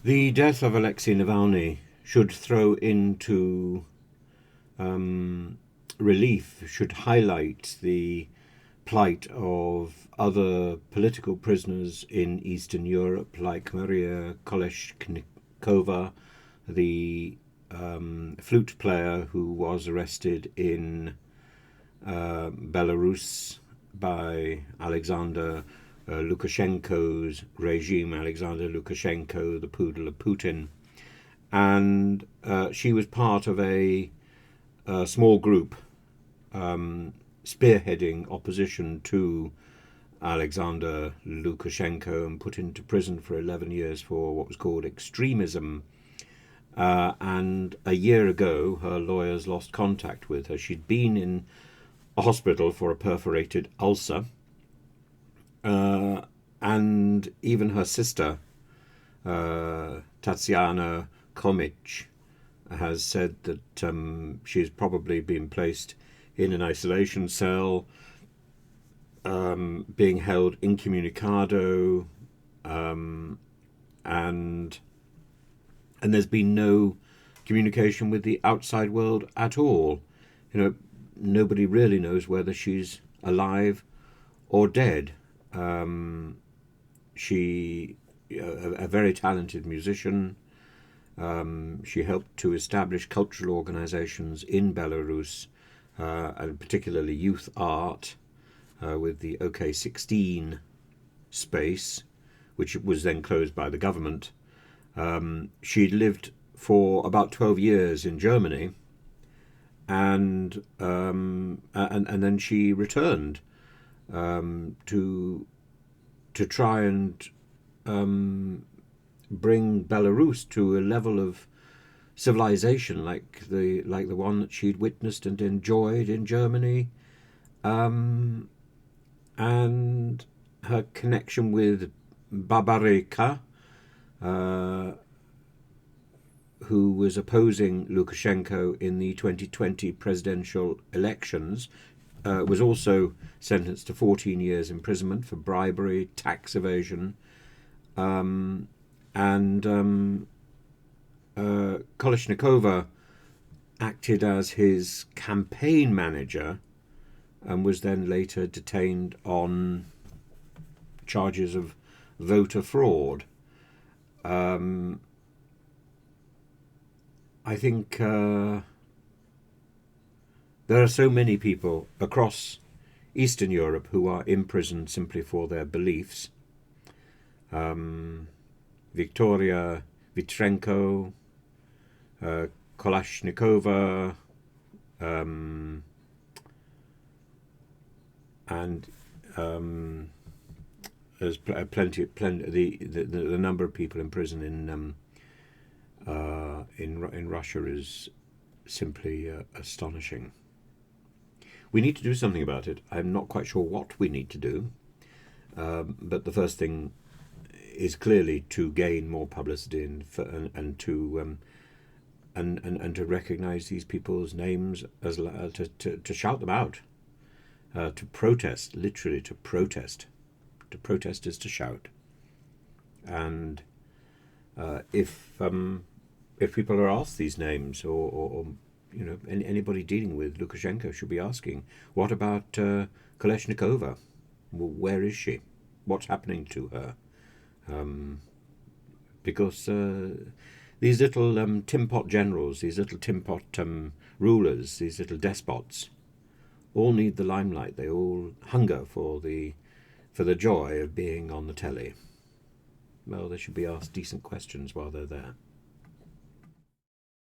The death of Alexei Navalny should throw into relief, should highlight the plight of other political prisoners in Eastern Europe, like Maria Kolesnikova, the flute player who was arrested in Belarus by Alexander Lukashenko's regime, Alexander Lukashenko, the poodle of Putin. And she was part of a small group spearheading opposition to Alexander Lukashenko and put into prison for 11 years for what was called extremism. And a year ago, her lawyers lost contact with her. She'd been in a hospital for a perforated ulcer, and even her sister, Tatiana Komich, has said that she's probably been placed in an isolation cell, being held incommunicado, and there's been no communication with the outside world at all. Nobody really knows whether she's alive or dead. She, a very talented musician, she helped to establish cultural organizations in Belarus, and particularly youth art, with the OK-16 space, which was then closed by the government. She'd lived for about 12 years in Germany, and then she returned to try and bring Belarus to a level of civilization like the one that she'd witnessed and enjoyed in Germany, and her connection with Babarika, who was opposing Lukashenko in the 2020 presidential elections, was also sentenced to 14 years imprisonment for bribery, tax evasion, and Kolesnikova acted as his campaign manager and was then later detained on charges of voter fraud. I think there are so many people across Eastern Europe who are imprisoned simply for their beliefs. Victoria Vitrenko, Kalashnikova, and there's plenty. The number of people in prison in Russia is simply astonishing. We need to do something about it. I'm not quite sure what we need to do, but the first thing is clearly to gain more publicity and to recognise these people's names, as to shout them out, to protest, literally to protest. To protest is to shout, and if people are asked these names, or anybody dealing with Lukashenko should be asking, what about Kaleshnikova? Well, where is she? What's happening to her? Because these little tin pot generals, these little tin pot rulers, these little despots, all need the limelight. They all hunger for the joy of being on the telly. Well, they should be asked decent questions while they're there.